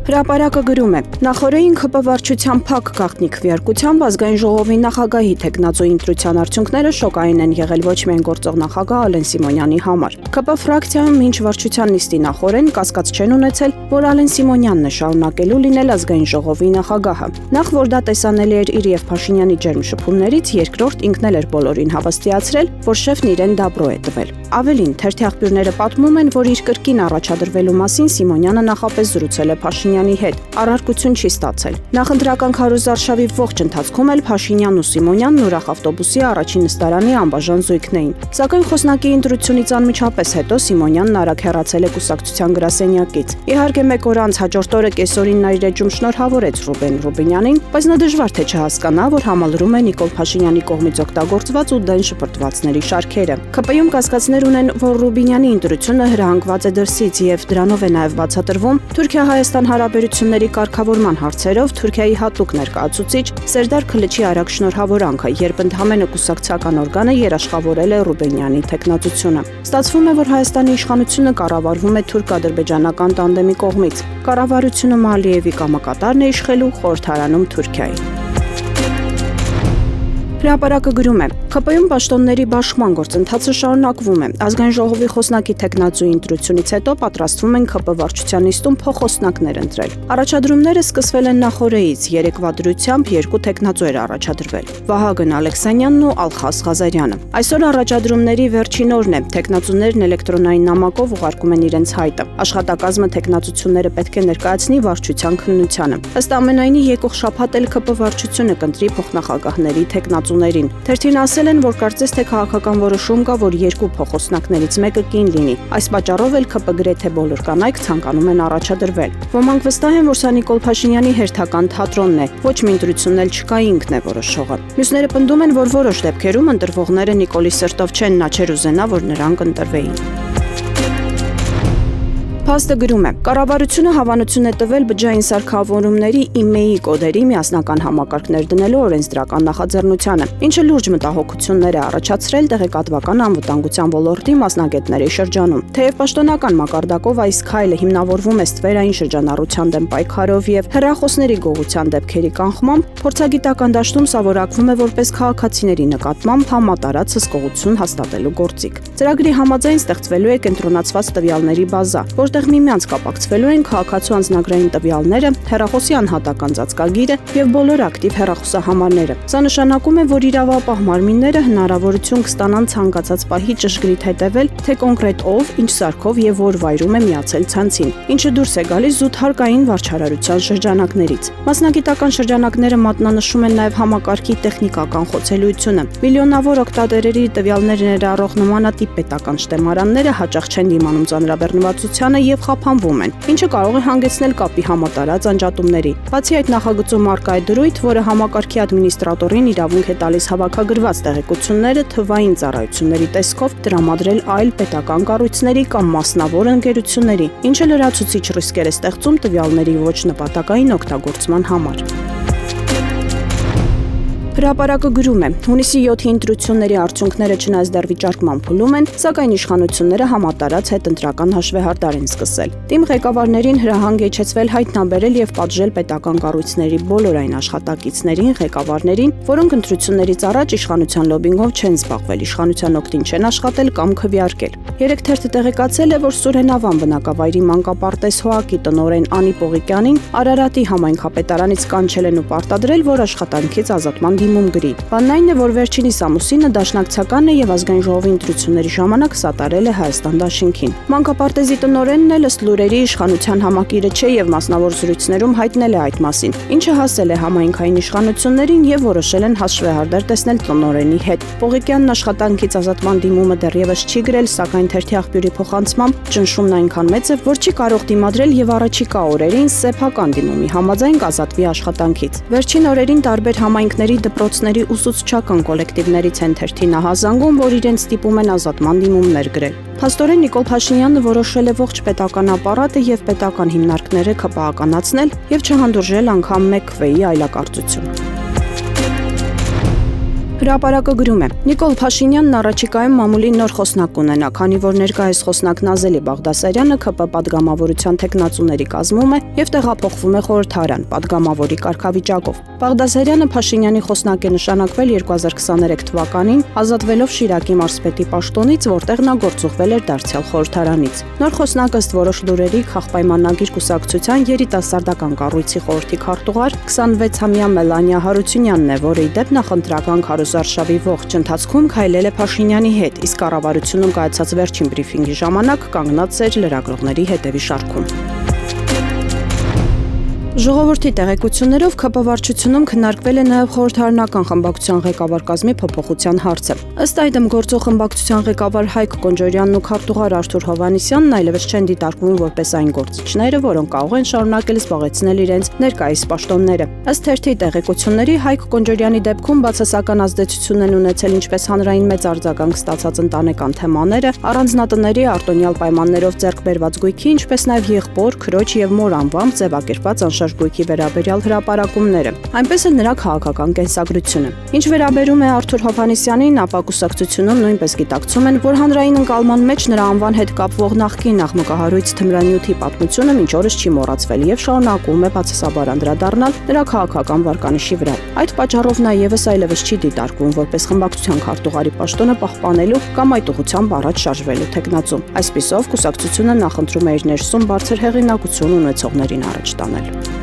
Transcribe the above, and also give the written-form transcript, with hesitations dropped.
Հրապարակը գրում է. նախորդին ՔՊ վարչության փակ գաղտնի քվեարկությամբ ազգային ժողովի նախագահի թեկնածու ընտրության արդյունքները շոկային են եղել ոչ միայն գործող նախագահ Ալեն Սիմոնյանի համար։ ՔՊ ֆրակցիայում մինչ վարչության նիստի նախորդին կասկած չեն ունեցել, որ Ալեն Սիմոնյանն է շարունակելու լինել ազգային ժողովի նախագահը։ Նախ որ դա տեսանելի էր իր եւ Փաշինյանի ջերմ շփումներից, երկրորդ ինքն էլ էր բոլորին հավաստիացրել, որ շեֆն իրեն դաբրո է տվել։ Ավելին, թերթի աղբյուրները պատմում են, որ իր կրկին առաջադրվելու մասին Սիմոնյանը նախապես զրուցել է Փաշինյանի հետ, առարկություն չի ստացել։ Նախընտրական քարոզարշավի ողջ ընթացքում էլ Փաշինյանն ու Սիմոնյանն ուրախ ավտոբուսի առաջին նստարանի անբաժան զույգն էին։ Սակայն խոսնակի ընտրությունից անմիջապես հետո Սիմոնյանն արագ հեռացել է կուսակցության գրասենյակից։ Իհարկե մեկ օր անց հաջորդ օրը կեսօրին նա իր էջում շնորհավորեց Ռուբեն Ռուբինյանին, բայց նա դժվար թե չհասկանա, որ համալրում է Նիկոլ Փաշինյանի կողմից օգտագործված ու դեն շպրտվածների շարքերը։ ՔՊ-ում կասկածներ ունեն, որ Ռուբինյանի ընտրությունը հրահանգված է դրսից եւ դրանով է նաեւ բացատրվում Թուրքիա-Հայաստան հարաբերությունների կարգավորման հարցերով Թուրքիայի հատուկ ներկայացուցիչ Սերդար Քլիչի արագ շնորհավորանքը, երբ ընդհանուր կուսակցական օրգանը երաշխավորել է Ռուբինյանի թեկնածությունը։ Ստացվում է, որ Հայաստանի իշխանությունը կառավարվում է թուրք-ադրբեջանական տանդեմի կողմից։ Կառավարությունը Ալիևի կամակատարն է իշխելու խորհրդարանում Թուրքիայի։ Հրապարակը գրում է. ՔՊ-ում պաշտոնների բաշխման գործընթացը շարունակվում է։ Ազգային ժողովի խոսնակի թեկնածուի ընտրությունից հետո պատրաստվում են ՔՊ վարչության նիստում փոխոսնակներ ընտրել։ Առաջադրումները սկսվել են նախորդից, երեկվա դրությամբ երկու թեկնածու էր առաջադրվել՝ Վահագն Ալեքսանյանն ու Ալխաս Ղազարյանը։ Այսօր առաջադրումների վերջին օրն է, թեկնածուներն էլեկտրոնային նամակով ուղարկում են իրենց հայտը։ Աշխատակազմը թեկնածությունները պետք է ներկայացնի վարչության քննությանը։ Ըստ ամենայնի եկող շաբաթ էլ ՔՊ վարչությունը կընտրի փոխնախագահների թեկնածուներին։ Թերթին ասել են, որ կարծես թե քաղաքական որոշում կա, որ երկու փոխոսնակներից մեկը կին լինի։ Այս պատճառով էլ ՔՊ գրեթե բոլոր կանայք ցանկանում են առաջադրվել։ Ոմանք վստահ են, որ սա Նիկոլ Փաշինյանի հերթական թատրոնն է, ոչ մի ընտրությունն էլ չկա, ինքն է որոշողը։ Մյուսները պնդում են, որ որոշ դեպքերում ընտրվողները Նիկոլի սրտով չեն, նա չէր ուզենա, որ նրանք ընտրվեին։ Փաստը գրում է. կառավարությունը հավանություն է տվել բջջային սարքավորումների ԻՄԵ-ի կոդերի միասնական համակարգներ դնելու օրենսդրական նախաձեռնությանը, ինչը լուրջ մտահոգություններ է առաջացրել տեղեկատվական անվտանգության ոլորտի մասնագետների շրջանում։ Թեև պաշտոնական մակարդակով այս քայլը հիմնավորվում է ստվերային շրջանառության դեմ պայքարով եւ հեռախոսների գողության դեպքերի կանխմամբ, փորձագիտական դաշտում սա որակվում է որպես քաղաքացիների նկատմամբ համատարած հսկողություն հաստատելու գործիք։ Ծրագրի համաձայն ստեղծվելու է կենտրոնացված տվյալների բազա, որտեղ միմյանց կապակցվելու են քաղաքացու անձնագրային տվյալները, հեռախոսի անհատական ծածկագիրը եւ բոլոր ակտիվ հեռախոսահամարները։ Սա նշանակում է, որ իրավապահ մարմինները հնարավորություն կստանան ցանկացած պահի ճշգրիտ հետևել, թե կոնկրետ ով, ինչ սարքով եւ որ վայրում է միացել ցանցին, ինչը դուրս է գալիս զուտ հարկային վարչարարության շրջանակներից։ Մասնագիտական շրջանակները մատնանշում են նաեւ համակարգի տեխնիկական խոցելիությունը։ Միլիոնավոր օգտատերերի տվյալներ ներառող նմանատիպ պետական շտեմարանները հաճախ չեն դիմանում ծանրաբեռնվածությանը եւ խափանվում են, ինչը կարող է հանգեցնել կապի համատարած անջատումների։ Բացի այդ, նախագծում առկա է դրույթ, որը համակարգի ադմինիստրատորին իրավունք է տալիս հավաքագրված տեղեկությունները թվային ծառայությունների տեսքով տրամադրել այլ պետական կառույցների կամ մասնավոր ընկերությունների, ինչը լրացուցիչ ռիսկեր է ստեղծում տվյալների ոչ նպատակային օգտագործման համար։ Հրապարակը գրում է. հունիսի 7-ի ընտրությունների արդյունքները չնայած դեռ վիճարկման փուլում են, սակայն իշխանությունները համատարած հետընտրական հաշվեհարդար են սկսել։ Թիմ ղեկավարներին հրահանգ է իջեցվել հայտնաբերել եւ պատժել պետական կառույցների բոլոր այն աշխատակիցներին, ղեկավարներին, որոնք ընտրություններից առաջ իշխանության լոբինգով չեն զբաղվել, իշխանության օգտին չեն աշխատել կամ քվեարկել։ Երեք թերթը տեղեկացել է, որ Սուրենավան բնակավայրի մանկապարտեզ ՀՕԱԿ-ի տնօրեն Անի Պողիկյանին Արարատի համայնքապետարանից կանչել են ու պարտադրել, որ աշխատանքից ազատման դիմում գրի։ Բանն այն է, որ վերջինիս ամուսինը դաշնակցական է եւ ազգային ժողովի ընտրությունների ժամանակ սատարել է Հայաստան դաշինքին։ Մանկապարտեզի տնօրենն էլ ըստ լուրերի իշխանության համակիրը չէ եւ մասնավոր զրույցներում հայտնել է այդ մասին, ինչը հասել է համայնքային իշխանություններին եւ որոշել են հաշվեհարդար տեսնել տնօրենի հետ։ Պողիկյանն աշխատանքից ազատման դիմումը դեռևս չի գրել, սակայն թերթի աղբյուրի փոխանցմամբ ճնշումն այնքան մեծ է, որ չի կարող դիմադրել եւ առաջիկա օրերին սեփական դիմումի համաձայն կազատվի աշխատանքից։ Վերջին օրերին տարբեր համայնքների դպրոցների ուսուցչական կոլեկտիվներից են թերթին ահազանգում, որ իրենց ստիպում են ազատման դիմումներ գրել։ Փաստորեն Նիկոլ Փաշինյանը որոշել է ողջ պետական ապարատը եւ պետական հիմնարկները ՔՊ-ականացնել եւ չհանդուրժել անգամ մեկ քվեի այլակարծություն։ Հրապարակը գրում է. Նիկոլ Փաշինյանն առաջիկայում մամուլի նոր խոսնակ կունենա, քանի որ ներկայիս խոսնակն Ազելի Բաղդասարյանը ՔՊ պատգամավորության թեկնածուների կազմում է եւ տեղափոխվում է խորհրդարան պատգամավորի կարգավիճակով։ Բաղդասարյանը Փաշինյանի խոսնակ է նշանակվել 2023 թվականին, ազատվելով Շիրակի մարզպետի պաշտոնից, որտեղ նա գործուղվել էր դարձյալ խորհրդարանից։ Նոր խոսնակը ըստ որոշ լուրերի քաղաքապայմանագիր կուսակցության երիտասարդական կառույցի խորհրդի քարտուղար 26-ամյա Մելանիա Հարությունյանն է, որը ի դեպ նախընտրական քարոզարշավի ողջ ընթացքում քայլել է Փաշինյանի հետ, իսկ կառավարությունում կայացած վերջին բրիֆինգի ժամանակ կանգնած էր լրագրողների հետևի շարքում։ Ժողովրդի տեղեկություններով ՔՊ վարչությունում քննարկվել է նաև խորհրդարանական խմբակցության ղեկավար կազմի փոփոխության հարցը։ Ըստ այդմ գործող խմբակցության ղեկավար Հայկ Կոնջորյանն ու քարտուղար Արթուր Հովհաննիսյանն այլևս չեն դիտարկվում որպես այն գործիչները, որոնք կարող են շարունակել զբաղեցնել իրենց ներկայիս պաշտոնները։ Ըստ թերթի տեղեկությունների Հայկ Կոնջորյանի դեպքում բացասական ազդեցություն են ունեցել ինչպես հանրային մեծ արձագանք ստացած ընտանեկան թեմաները, առանձնատների արտոնյալ պայմաններով ձեռք բերված գույքի, ինչպես նաև եղբոր, քրոջ եւ մոր անվամբ ձևակերպված գույքի վերաբերյալ հրապարակումները, այնպես էլ նրա քաղաքական կենսագրությունը։ Ինչ վերաբերում է Արթուր Հովհաննիսյանին, ապա կուսակցությունում նույնպես գիտակցում են, որ հանրային ընկալման մեջ նրա անվան հետ կապվող նախկին աղմկահարույց թմրանյութի պատմությունը մինչ օրս չի մոռացվել եւ շարունակում է բացասաբար անդրադառնալ նրա քաղաքական վարկանիշի վրա։ Այդ պատճառով նա եւս այլևս չի դիտարկվում որպես խմբակցության քարտուղարի պաշտոնը պահպանելու կամ այդ ուղղությամբ առաջ շարժվելու թեկնածու։ Այսպիսով կուսակցությունը նախընտրում է իր ներսում բարձր հեղինակություն ունեցողներին առաջ տանել։